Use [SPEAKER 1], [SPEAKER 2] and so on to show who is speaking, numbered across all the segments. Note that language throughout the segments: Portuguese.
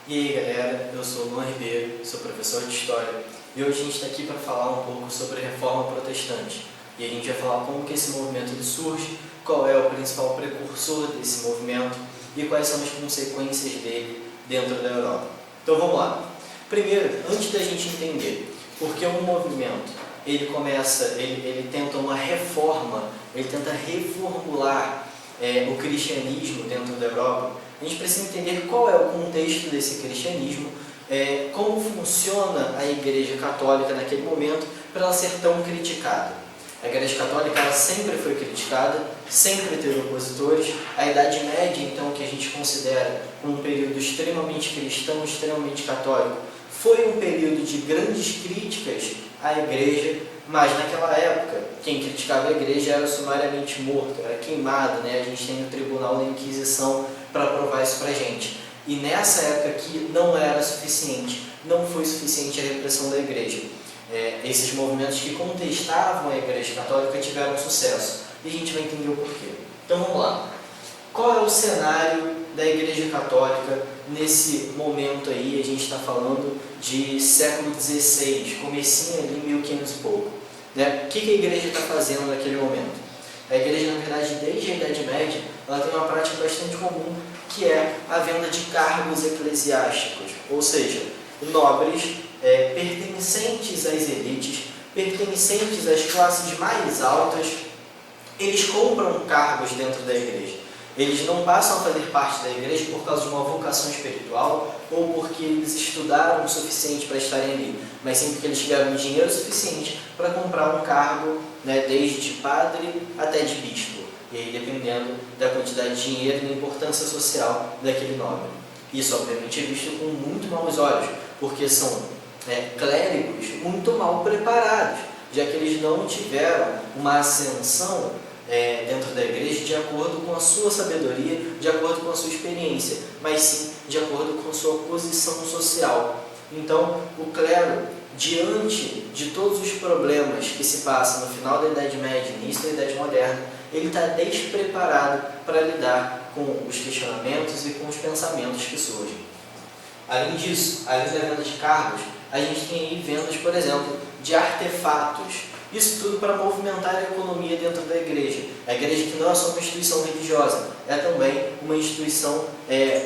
[SPEAKER 1] E aí galera, eu sou o Luan Ribeiro, sou professor de História e hoje a gente está aqui para falar um pouco sobre a Reforma Protestante. E a gente vai falar como que esse movimento ele surge, qual é o principal precursor desse movimento e quais são as consequências dele dentro da Europa. Então vamos lá. Primeiro, antes da gente entender por que um movimento ele tenta uma reforma, ele tenta reformular o cristianismo dentro da Europa, a gente precisa entender qual é o contexto desse cristianismo, como funciona a Igreja Católica naquele momento para ela ser tão criticada. A Igreja Católica ela sempre foi criticada, sempre teve opositores. A Idade Média, então, que a gente considera um período extremamente cristão, extremamente católico, foi um período de grandes críticas à Igreja, mas naquela época, quem criticava a Igreja era sumariamente morto, era queimado, né? A gente tem o Tribunal da Inquisição para provar isso para a gente. E nessa época aqui não era suficiente, não foi suficiente a repressão da Igreja. Esses movimentos que contestavam a Igreja Católica tiveram sucesso. E a gente vai entender o porquê. Então vamos lá. Qual é o cenário da Igreja Católica nesse momento aí? A gente está falando de século XVI, comecinho ali, 1500 e pouco. Né? O que a Igreja está fazendo naquele momento? A Igreja, na verdade, desde a Idade Média, ela tem uma prática bastante comum, que é a venda de cargos eclesiásticos, ou seja, nobres pertencentes às elites, pertencentes às classes mais altas, eles compram cargos dentro da Igreja. Eles não passam a fazer parte da Igreja por causa de uma vocação espiritual ou porque eles estudaram o suficiente para estarem ali, mas sim porque eles tiveram dinheiro suficiente para comprar um cargo, né, desde de padre até de bispo, e aí dependendo da quantidade de dinheiro e da importância social daquele nobre. Isso, obviamente, é visto com muito maus olhos, porque são clérigos muito mal preparados, já que eles não tiveram uma ascensão dentro da Igreja de acordo com a sua sabedoria, de acordo com a sua experiência, mas sim de acordo com a sua posição social. Então, o clero, diante de todos os problemas que se passam no final da Idade Média, início da Idade Moderna, ele está despreparado para lidar com os questionamentos e com os pensamentos que surgem. Além disso, além da venda de cargos, a gente tem aí vendas, por exemplo, de artefatos. Isso tudo para movimentar a economia dentro da Igreja. A Igreja que não é só uma instituição religiosa, é também uma instituição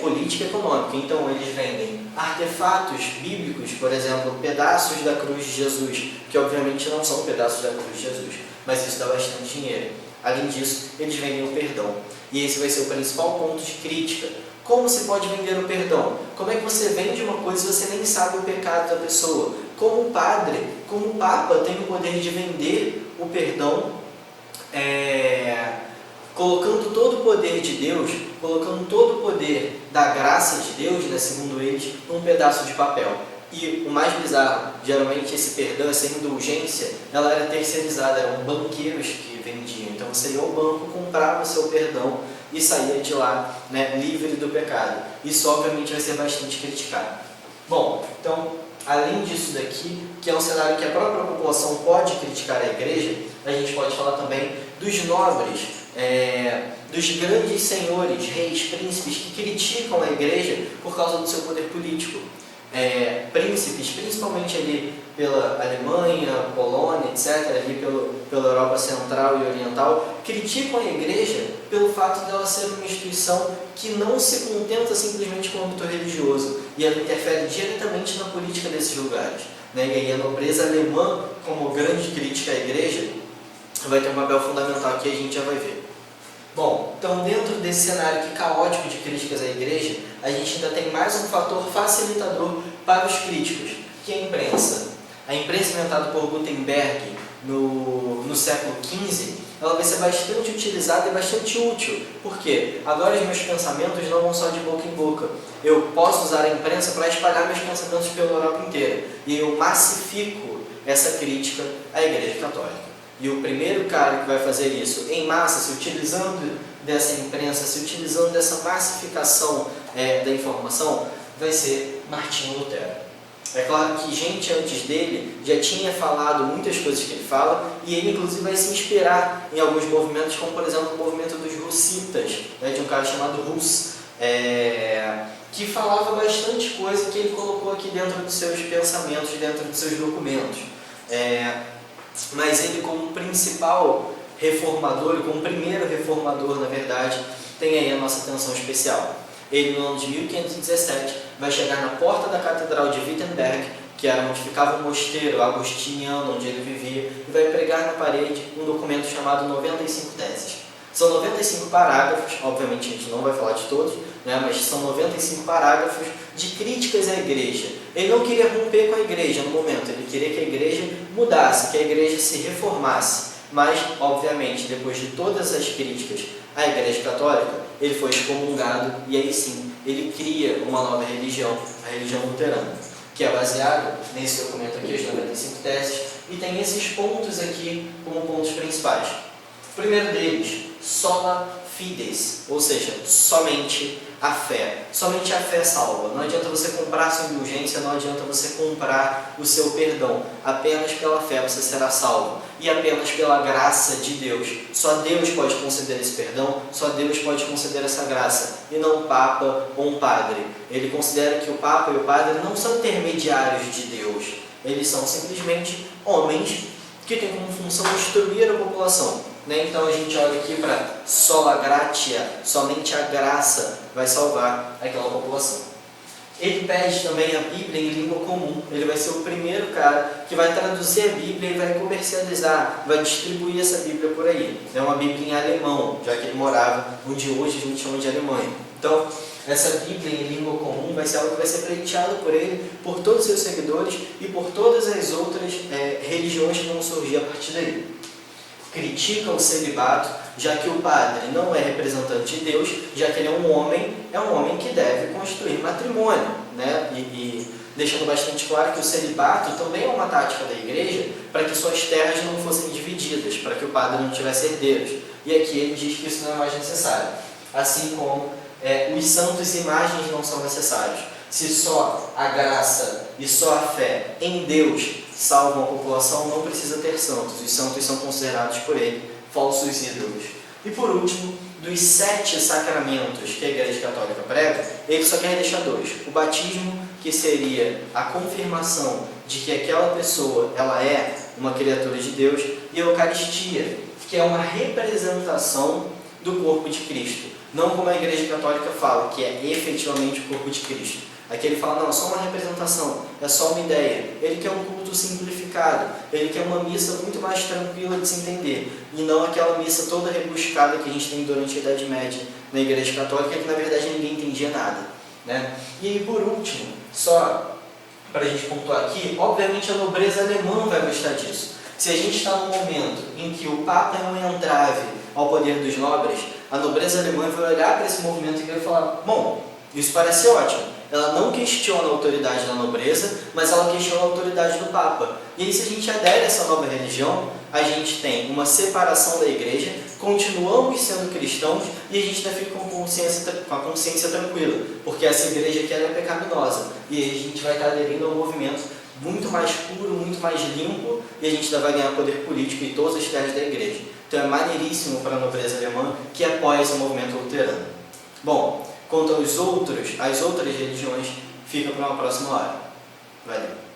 [SPEAKER 1] política e econômica. Então eles vendem artefatos bíblicos, por exemplo, pedaços da cruz de Jesus, que obviamente não são pedaços da cruz de Jesus, mas isso dá bastante dinheiro. Além disso, eles vendem o perdão. E esse vai ser o principal ponto de crítica. Como se pode vender o perdão? Como é que você vende uma coisa se você nem sabe o pecado da pessoa? Como o padre, como o Papa tem o poder de vender o perdão, colocando todo o poder de Deus, colocando todo o poder da graça de Deus, né, segundo eles, num pedaço de papel. E o mais bizarro, geralmente esse perdão, essa indulgência, ela era terceirizada, eram banqueiros que vendiam. Então você ia ao banco, comprava o seu perdão e saía de lá, né, livre do pecado. Isso obviamente vai ser bastante criticado. Bom, então, além disso daqui, que é um cenário que a própria população pode criticar a Igreja, a gente pode falar também dos nobres, dos grandes senhores, reis, príncipes que criticam a Igreja por causa do seu poder político. Príncipes, principalmente ali pela Alemanha, Polônia, etc., ali pela Europa Central e Oriental, criticam a Igreja pelo fato dela ser uma instituição que não se contenta simplesmente com o âmbito religioso, e ela interfere diretamente na política desses lugares. Né? E aí a nobreza alemã, como grande crítica à Igreja, vai ter um papel fundamental que a gente já vai ver. Bom, então dentro desse cenário aqui caótico de críticas à Igreja, a gente ainda tem mais um fator facilitador para os críticos, que é a imprensa. A imprensa inventada por Gutenberg no século XV, ela vai ser bastante utilizada e bastante útil. Por quê? Agora os meus pensamentos não vão só de boca em boca. Eu posso usar a imprensa para espalhar meus pensamentos pela Europa inteira. E eu massifico essa crítica à Igreja Católica. E o primeiro cara que vai fazer isso em massa, se utilizando dessa imprensa, se utilizando dessa massificação da informação, vai ser Martinho Lutero. É claro que gente antes dele já tinha falado muitas coisas que ele fala, e ele inclusive vai se inspirar em alguns movimentos, como por exemplo o movimento dos Hussitas, né, de um cara chamado Hus, que falava bastante coisa que ele colocou aqui dentro dos seus pensamentos, dentro dos seus documentos. Mas ele, como principal reformador, e como primeiro reformador, na verdade, tem aí a nossa atenção especial. Ele, no ano de 1517, vai chegar na porta da Catedral de Wittenberg, que era onde ficava o mosteiro agostiniano, onde ele vivia, e vai pregar na parede um documento chamado 95 Teses. São 95 parágrafos, obviamente a gente não vai falar de todos, né, mas são 95 parágrafos de críticas à igreja. Ele não queria romper com a igreja no momento, ele queria que a igreja mudasse, que a igreja se reformasse. Mas, obviamente, depois de todas as críticas à igreja católica, ele foi excomungado e aí sim, ele cria uma nova religião, a religião luterana, que é baseado nesse documento aqui, as 95 teses, e tem esses pontos aqui como pontos principais. O primeiro deles, sola fides, ou seja, somente a fé. Somente a fé salva. Não adianta você comprar sua indulgência, não adianta você comprar o seu perdão. Apenas pela fé você será salvo. E apenas pela graça de Deus. Só Deus pode conceder esse perdão, só Deus pode conceder essa graça. E não um papa ou um padre. Ele considera que o papa e o padre não são intermediários de Deus. Eles são simplesmente homens que têm como função instruir a população. Então a gente olha aqui para sola gratia, somente a graça vai salvar aquela população. Ele pede também a Bíblia em língua comum. Ele vai ser o primeiro cara que vai traduzir a Bíblia e vai comercializar, vai distribuir essa Bíblia por aí. É uma Bíblia em alemão, já que ele morava onde hoje a gente chama de Alemanha. Então, essa Bíblia em língua comum vai ser algo que vai ser pleiteado por ele, por todos os seus seguidores e por todas as outras religiões que vão surgir a partir daí. Critica o celibato, já que o padre não é representante de Deus, já que ele é um homem que deve construir matrimônio, né? E deixando bastante claro que o celibato também é uma tática da igreja para que suas terras não fossem divididas, para que o padre não tivesse herdeiros. E aqui ele diz que isso não é mais necessário, assim como os santos e imagens não são necessários. Se só a graça e só a fé em Deus salvam a população, não precisa ter santos. Os santos são considerados por ele falsos ídolos. E por último, dos 7 sacramentos que a Igreja Católica prega, ele só quer deixar 2. O batismo, que seria a confirmação de que aquela pessoa ela é uma criatura de Deus, e a Eucaristia, que é uma representação do corpo de Cristo. Não como a Igreja Católica fala, que é efetivamente o corpo de Cristo. Aqui ele fala, não, é só uma representação, é só uma ideia. Ele quer um culto simplificado, ele quer uma missa muito mais tranquila de se entender, e não aquela missa toda rebuscada que a gente tem durante a Idade Média na Igreja Católica, que na verdade ninguém entendia nada, né? E aí, por último, só para a gente pontuar aqui, obviamente a nobreza alemã vai gostar disso. Se a gente está num momento em que o Papa é um entrave ao poder dos nobres, a nobreza alemã vai olhar para esse movimento e vai falar, bom, isso parece ótimo. Ela não questiona a autoridade da nobreza, mas ela questiona a autoridade do Papa. E aí, se a gente adere a essa nova religião, a gente tem uma separação da igreja, continuamos sendo cristãos e a gente ainda fica com a consciência tranquila, porque essa igreja aqui ela é pecaminosa. E aí a gente vai estar aderindo a um movimento muito mais puro, muito mais limpo, e a gente ainda vai ganhar poder político em todas as esferas da igreja. Então é maneiríssimo para a nobreza alemã que apoia esse movimento luterano. Bom, quanto às outras religiões, fica para uma próxima hora. Valeu!